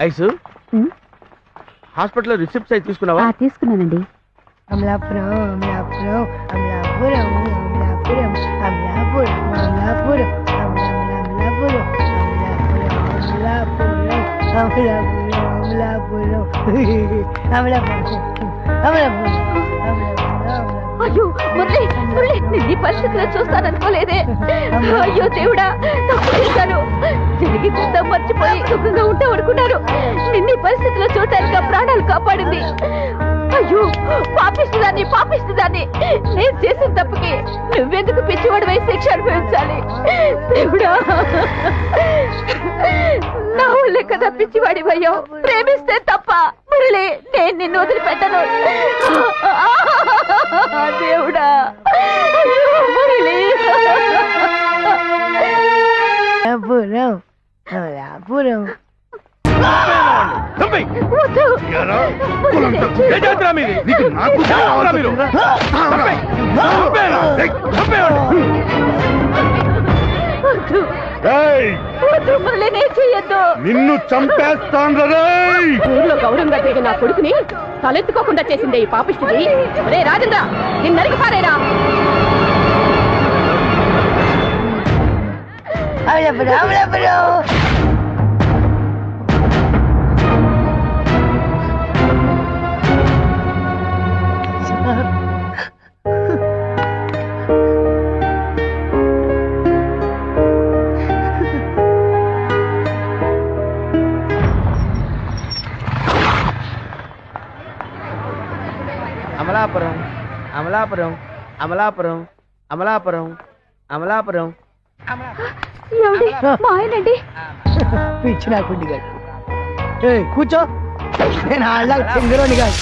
Ice హాస్పిటల్లో receipts అయి తీసుకున్నావా? తీసుకున్నానండి. అమలాపురం అమలాపురం అమలాపురం అమలాపురం అమలాపురం అమలాపురం అమలాపురం అమలాపురం అమలాపురం. అయ్యో మురళి మురళి, నిన్ను పరిస్థితిలో చూస్తాననుకోలేదే. అయ్యో దేవుడా, తప్పు చేశాను. జరిగిందంతా మర్చిపోయి సుఖంగా ఉంటావు అనుకున్నాను. నిన్ను పరిస్థితిలో చూడటానికి ప్రాణాలు కాపాడింది. అయ్యో పాపిస్తుందాన్ని పాపిస్తుందాన్ని, నేను చేసిన తప్పుకి నువ్వెందుకు పిచ్చివాడివై శిక్ష అనుభవించాలి? దేవుడా, నా ఊళ్ళే కదా పిచ్చివాడివయ్యో. ప్రేమిస్తే తప్ప మురళి, నేను నిన్ను వదిలిపెట్టను. దేవుడా, మురళి. అమలాపురం అమలాపురం. నిన్ను చంపేస్తాను. ఊర్లో గౌరవంగా తిరిగి నా కొడుకుని తలెత్తుకోకుండా చేసిందే ఈ పాపిష్టిది. రే రాజేంద్ర, నిన్ను నరికి పారేరా. అమలాపురం అమలాపురం. అమలాపురం అమలాపురం అమలాపురం అమలాపురం అమలాపురం. మా ఆయనండి. పిచ్చి నా కుండి గారు. కూర్చో, నేను ఆళ్ళ సింగరోని కాదు.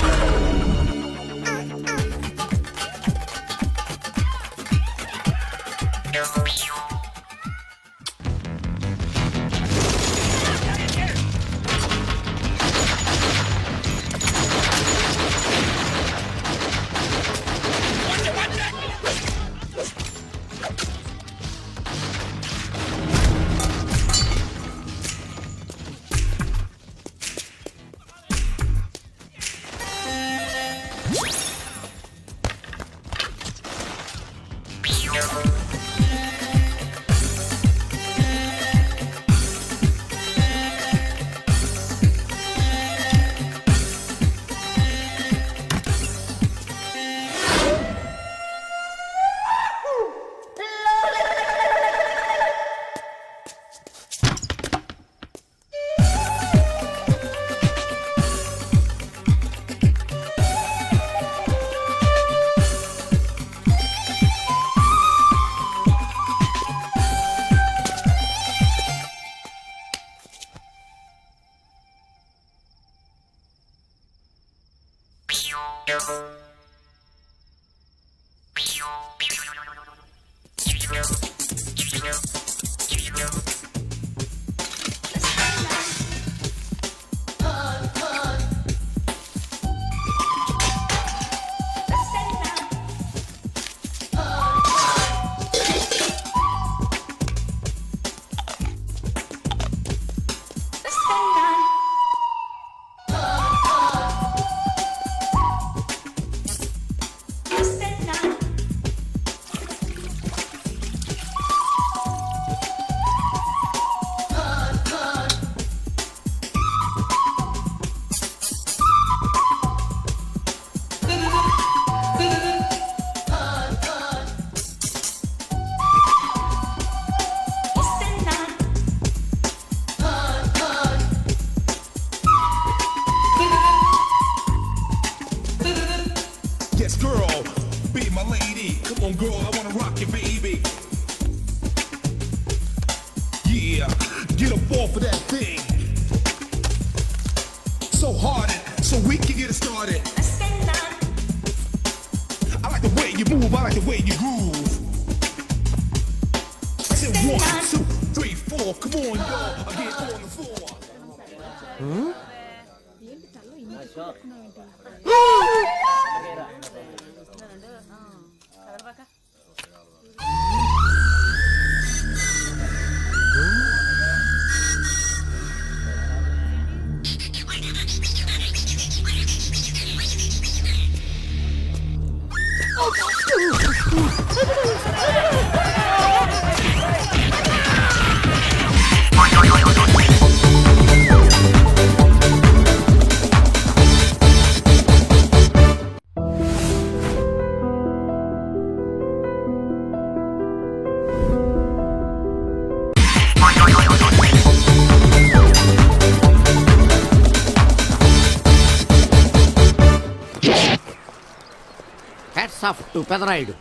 ఆఫ్ టు పెదరాయుడు.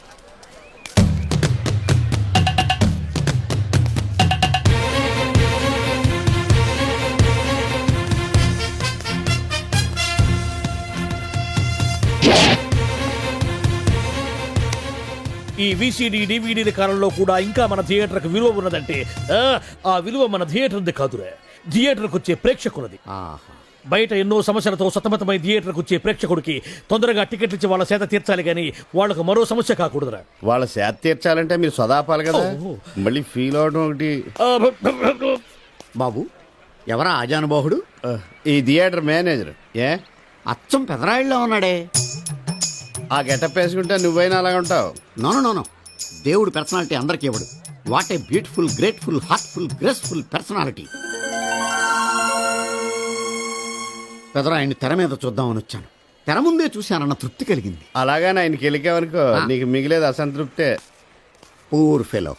ఈ విసిడి డివిడీల కాలంలో కూడా ఇంకా మన థియేటర్కి విలువ ఉన్నదంటే ఆ విలువ మన థియేటర్ది కాదురా, థియేటర్కి వచ్చే ప్రేక్షకులది. బయట ఎన్నో సమస్యలతో సతమతమై థియేటర్కి వచ్చే ప్రేక్షకుడికి తొందరగా టికెట్లు ఇచ్చి వాళ్ళ సేత తీర్చాలి కానీ వాళ్ళకు మరో సమస్య కాకూడదురా. వాళ్ళ శాత తీర్చాలంటే మీరు సదాపాలి కదా, మళ్ళీ ఫీల్ అవడం ఒకటి. బాబు ఎవరా ఆజానుబాహుడు? ఈ థియేటర్ మేనేజర్. ఏ అచ్చం పెదరాయుడులో ఉన్నాడే. ఆ గెటప్ వేసుకుంటే నువ్వైనా అలాగ ఉంటావు. నో దేవుడు పర్సనాలిటీ అందరికీ ఇవ్వడు. What a beautiful, grateful, heartful, graceful personality. పెదరాయుడిని తెర మీద చూద్దామని వచ్చాను. తెర ముందే చూశానన్న తృప్తి కలిగింది. అలాగని ఆయనకి వెళ్ళికావనుకో నీకు మిగిలేదు అసంతృప్తే. Poor fellow.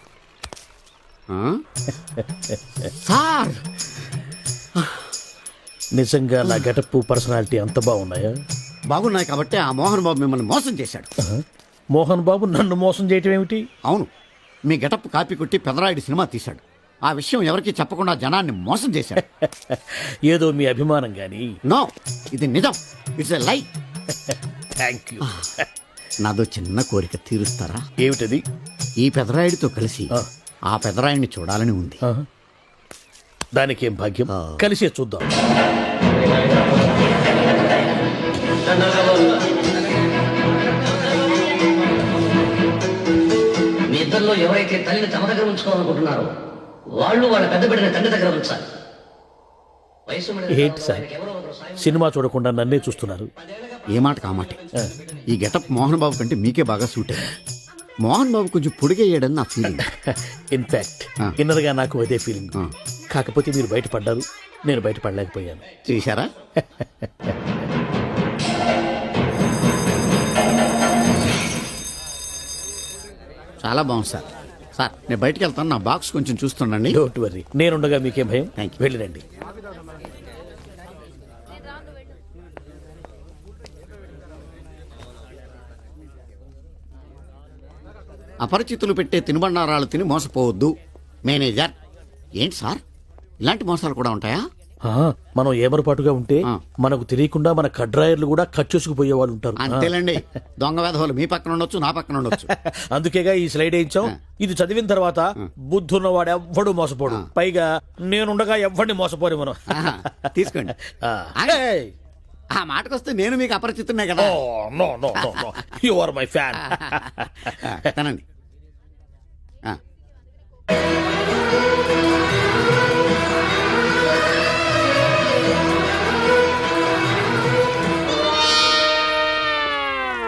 సార్ నిజంగా నా గెటప్ పర్సనాలిటీ అంత బాగున్నాయా? బాగున్నాయి కాబట్టి ఆ మోహన్ బాబు మిమ్మల్ని మోసం చేశాడు. మోహన్ బాబు నన్ను మోసం చేయటం ఏమిటి? అవును, మీ గెటప్ కాపీ కొట్టి పెదరాయుడు సినిమా తీశాడు. ఆ విషయం ఎవరికీ చెప్పకుండా జనాన్ని మోసం చేశాడు. ఏదో మీ అభిమానం గాని. నో, ఇది నిజం. ఇట్స్ ఎ లై. Thank you. నాదో చిన్న కోరిక తీరుస్తారా? ఏమిటది? ఈ పెదరాయుడితో కలిసి ఆ పెదరాయుడిని చూడాలని ఉంది. దానికేం భాగ్యం, కలిసే చూద్దాం. మీ ఇద్దరిలో ఎవరైతే తల్లిని తమ దగ్గర ఉంచుకోవాలనుకుంటున్నారో వాళ్ళు వాళ్ళ పెద్ద బిడ్డని తండ్రి దగ్గర ఉంచాలి. ఏంటి సార్, సినిమా చూడకుండా నన్నే చూస్తున్నారు? ఏ మాట కామాటే. ఈ గెటప్ మోహన్ బాబు కంటే మీకే బాగా సూట్ అయ్యింది. మోహన్ బాబు కొంచెం పొడిగయ్యాడని నా ఫీలింగ్. ఇన్ఫాక్ట్ ఇన్నర్గా నాకు అదే ఫీలింగ్. కాకపోతే మీరు బయటపడ్డారు, నేను బయటపడలేకపోయాను. చూశారా? చాలా బాగుంది సార్. సార్ నేను బయటికి వెళ్తాను, నా బాక్స్ కొంచెం చూస్తుండండి. డోంట్ వరీ, నేనుండగా మీకేం భయం. Thank you. వెళ్ళిరండి. అపరిచితులు పెట్టే తినుబండారాలు తిని మోసపోవద్దు. మేనేజర్. ఏంటి సార్, ఇలాంటి మోసాలు కూడా ఉంటాయా? మనం ఏమరపాటుగా ఉంటే ఆ. మనకు తెలియకుండా మన కడ్రాయర్లు కూడా కట్ చేసుకుపోయే వాళ్ళు ఉంటారు. అంతేలేండి, దొంగ వేధవులు మీ పక్కన ఉండొచ్చు, నా పక్కన ఉండొచ్చు. అందుకేగా ఈ స్లైడ్ వేయించాం. ఇది చదివిన తర్వాత బుద్ధున్నవాడు ఎవ్వడు మోసపోడు. పైగా నేనుండగా ఎవ్వడిని మోసపోరు మనం. ఆహా, తీసుకోండి. ఆ మాటకొస్తే నేను మీకు అపరిచితున్నే కదా. You are my fan. తనండి.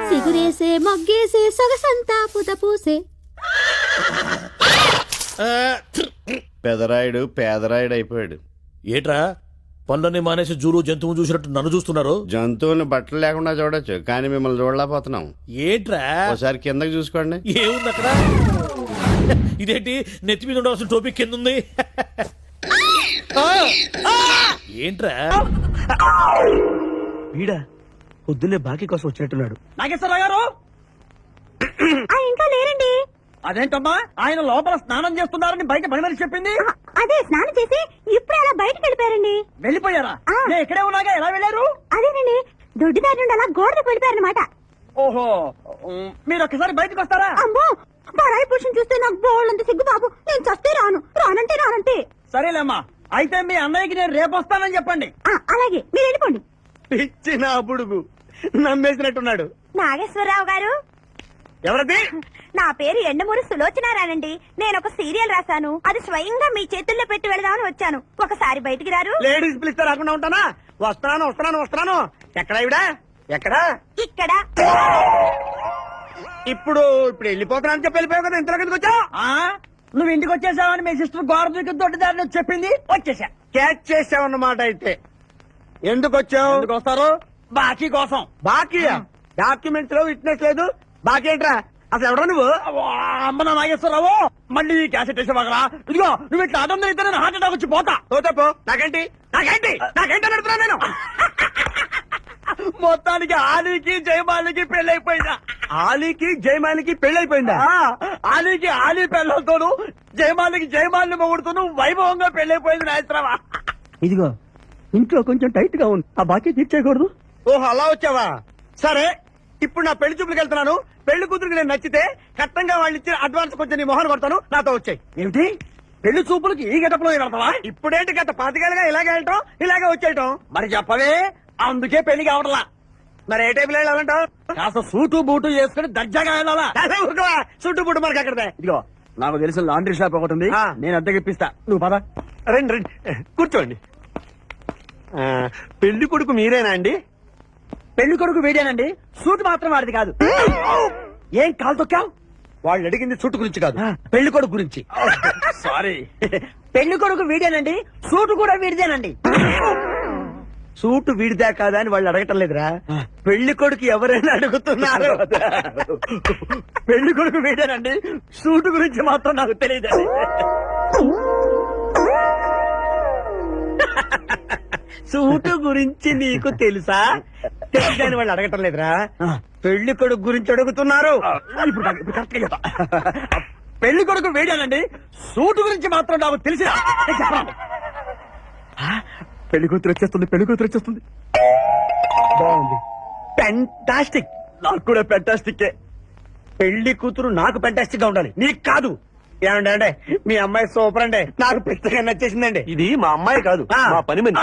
సిగురేసే మొగ్గేసే సొగసంతా పుత పూసే. పెదరాయుడు పేదరాయుడు అయిపోయాడు. ఏట్రా పనులన్నీ మానేసి జూలు జంతువు చూసినట్టు నన్ను చూస్తున్నారు? జంతువులను బట్టలు లేకుండా చూడొచ్చు, కానీ మిమ్మల్ని చూడలేకపోతున్నాం. ఏట్రా ఒకసారి కిందకి చూసుకోండి. ఏముంది అక్కడ? ఇదేంటి నెత్తి మీద ఉండవలసిన టోపీ కింద ఉంది? ఏంట్రా? వీడా పొద్దున్నే బాకీ కోసం వచ్చినట్టున్నాడు. నాగేశ్వరరావు గారు ఇంకా లేరండి. అదేంటమ్మా, ఆయన లోపల స్నానం చేస్తున్నారని బయట పని మనిషి చెప్పింది. అదే స్నానం చేసి ఇప్పుడే అలా బయటకు వెళ్ళిపోయారండి. వెళ్ళిపోయారా? నేను ఇక్కడే ఉన్నాగా, ఎలా వెళ్ళారు? అదేనండి, దొడ్డిదారి నుండి అలా గోడకు వెళ్ళిపోయారనమాట. ఓహో, మీరు ఒక్కసారి బయటకు వస్తారా? అమ్మో, పరాయి పురుషుని చూస్తే నాకు బోళ్ళంత సిగ్గు బాబు. నేను చస్తే రానంటే. సరేలేమ్మా, అయితే మీ అన్నయ్యకి నేను రేపు వస్తానని చెప్పండి. అలాగే, మీరు వెళ్ళిపోండి. ఇచ్చిన బుడుగు నమ్మేసినట్టున్నాడు. నాగేశ్వరరావు గారు, ఎవరది? నా పేరు ఎండమూరి సులోచనారానండి. నేను ఒక సీరియల్ రాశాను, అది స్వయంగా మీ చేతుల్లో పెట్టి వెళదామని వచ్చాను. ఒకసారి బయటికి రారు? లేడీస్ పిలిస్తే రాకుండా ఉంటానా? వస్తున్నాను. ఎక్కడ ఇవిడా? ఎక్కడా? ఇక్కడ. ఇప్పుడు వెళ్ళిపోతున్నా అని చెప్పి వెళ్ళిపోయావు కదా, ఇంతలో కిందకి వచ్చా? నువ్వు ఇంటికి వచ్చేసావని మీ సిస్టర్ గోడ దూకి దొడ్డిదారిని చెప్పింది, వచ్చేసా. క్యాచ్ చేసావన్నమాట. అయితే ఎందుకు వచ్చావు? ఎందుకు వస్తారు? బాకీ కోసం. బాకీ? డాక్యుమెంట్స్ లో విట్నెస్ లేదు, బాకీ ఏంట్రా? అసలు ఎవడో నువ్వు? అమ్మ నా నాగేశ్వరరావు, మళ్ళీ క్యాసెట్ వేసేవాగరా? ఇదిగో నువ్వు ఇట్లా అదం అయితే నేను హార్ట్ అటాక్ వచ్చి పోతా. పోతే పో, నాకేంటి అని అడుగుతున్నా నేను. మొత్తానికి ఆలీకి జయమాలికి పెళ్ళైపోయిందా? ఆలీకి జయమాలికి పెళ్ళైపోయిందా? ఆలీకి ఆలీ పెళ్ళతోను, జయమాలికి జయమాలిని మొగుడుతోను వైభవంగా పెళ్ళైపోయింది నాయత్రమా. ఇదిగో ఇంట్లో కొంచెం టైట్ గా ఉంది, ఆ బాకీ తీర్చేయకూడదు. ఓహో అలా వచ్చావా? సరే, ఇప్పుడు నా పెళ్లి చూపులకు వెళ్తున్నాను. పెళ్లి కూతురికి నేను నచ్చితే కట్టంగా వాళ్ళు ఇచ్చిన అడ్వాన్స్ కొంచెం నీ మొహన్ కొడతాను, నాతో వచ్చాయి. ఏమిటి పెళ్లి చూపులకి ఈ గెటప్లో వెళ్తావా? ఇప్పుడేంటి గత పాతికేళ్ళగా ఇలాగే వెళ్ళటం, ఇలాగే వచ్చేయటం. మరి చెప్పవే, అందుకే పెళ్లి కావట్లా. మరి ఏ టైపులో వెళ్ళాలంటావు? కాస్త సూటు బూటు వేసుకుని దర్జాగా వెళ్ళాలా? సూటు బూటు మనకి అక్కడదే. ఇదిగో నాకు తెలిసిన లాండ్రీ షాప్ ఒకటి ఉంది, నేను అద్దెకి ఇప్పిస్తా. నువ్వు పద. రండి రండి కూర్చోండి. పెళ్లి కొడుకు మీరేనా అండి? పెళ్లి కొడుకు వీడేనండి, సూట్ మాత్రం వాడిది కాదు. ఏం కాలు తొక్కావు? వాళ్ళు అడిగింది సూట్ గురించి కాదు, పెళ్లి కొడుకు గురించి. సారీ. పెళ్లి కొడుకు వీడేనండి, సూట్ కూడా వీడిదేనండి. సూట్ వీడిదా కాదా అని వాళ్ళు అడగటం లేదురా, పెళ్లి కొడుకు ఎవరైనా అడుగుతున్నారు. పెళ్లి కొడుకు వీడేనండి, సూట్ గురించి మాత్రం నాకు తెలియదు. సూటు గురించి నీకు తెలుసా? తెలియదని వాళ్ళు అడగటం లేదురా, పెళ్లి కొడుకు గురించి అడుగుతున్నారు. ఇప్పుడు కరెక్ట్ గా చెప్తా. పెళ్లి కొడుకు వేడానండి, సూటు గురించి మాత్రం నాకు తెలిసి. పెళ్లి కూతురు వచ్చేస్తుంది, పెళ్లి కూతురు వచ్చేస్తుంది. బాగుంది, ఫెంటాస్టిక్. నాకు కూడా ఫెంటాస్టిక్. పెళ్లి కూతురు నాకు ఫెంటాస్టిక్ గా ఉండాలి, నీకు కాదు. ఏమండి అంటే మీ అమ్మాయి సూపర్ అండి, నాకు పెద్దగా నచ్చేసిందండి. ఇది మా అమ్మాయి కాదు, మా పని మని.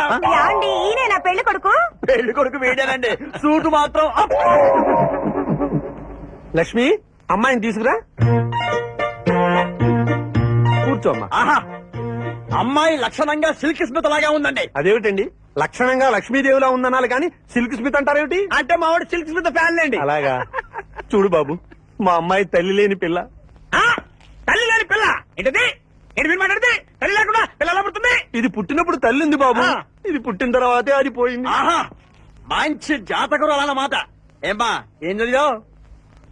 ఈయన నా పెళ్లి కొడుకు. పెళ్లి కొడుకు వేడానండి, సూటు మాత్రం. లక్ష్మి, అమ్మాయిని తీసుకురా. కూర్చోమ్మా. ఆహా, అమ్మాయి లక్షణంగా సిల్క్ స్మిత్ లాగా ఉందండి. అదేమిటండి లక్షణంగా లక్ష్మీదేవిలా ఉందనాలి కానీ సిల్క్ స్మిత్ అంటారేమిటి? అంటే మా వాడు సిల్క్ స్మిత్ ఫ్యాన్ లేండి. అలాగా. చూడు బాబు, మా అమ్మాయి తల్లి లేని పిల్ల. తల్లి లేని పిల్ల ఏంటది? ఏంటి మీరు మాట్లాడితే? తల్లి లేకుండా పిల్ల ఎలా పుడుతుంది? ఇది పుట్టినప్పుడు తల్లి ఉంది బాబు, ఇది పుట్టిన తర్వాతే అది పోయింది. మంచి జాతకుడు అన్నమాట. ఏమ్మా ఏం చదివావు?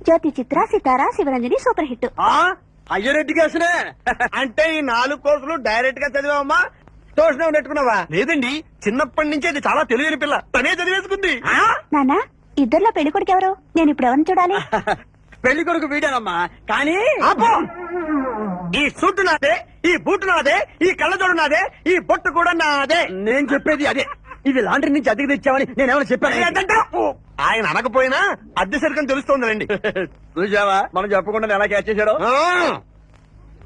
జ్యోతి చిత్ర, సితారా, శివరంజని సూపర్ హిట్. హయ్యర్ ఎడ్యుకేషనే అంటే ఈ 4 కోర్సులు డైరెక్ట్ గా చదివామా? ట్యూషన్ నెట్టుకున్నావా? లేదండి, చిన్నప్పటి నుంచి అది చాలా తెలియని పిల్ల, తనే చదివేసుకుంది. నాన్న, ఇద్దర్లో పెళ్లి కొడుకు ఎవరు? నేను ఇప్పుడు ఎవరిని చూడాలి? పెళ్లి కొడుకు వీడానమ్మా, కానీ ఈ సూటు నాదే, ఈ బూటు నాదే, ఈ కళ్ళజోడు నాదే, ఈ బొట్టు కూడా నాదే. నేను చెప్పేది అదే. ఇవి లాండ్రీ నుంచి అద్దెకి తెచ్చావని నేనేమైనా చెప్పాను? ఆయన అనకపోయినా అద్దె సరికని తెలుస్తోందండి. చూసావా మనం చెప్పకుండా ఎలా క్యాచ్ చేశాడో.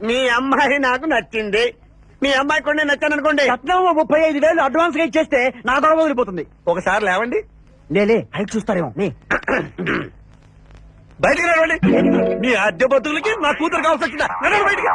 మీ అమ్మాయి నాకు నచ్చింది, మీ అమ్మాయి కూడా నేను నచ్చాను అనుకోండి. 35,000 అడ్వాన్స్ గా ఇచ్చేస్తే నా గొడవ వదిలిపోతుంది. ఒకసారి లేవండి. లేలే, హైట్ చూస్తారేమో. బయటికి రావండి, మీ అద్దె బతుకులకి నా కూతురు కావాల్సి వచ్చిందా? బయటికి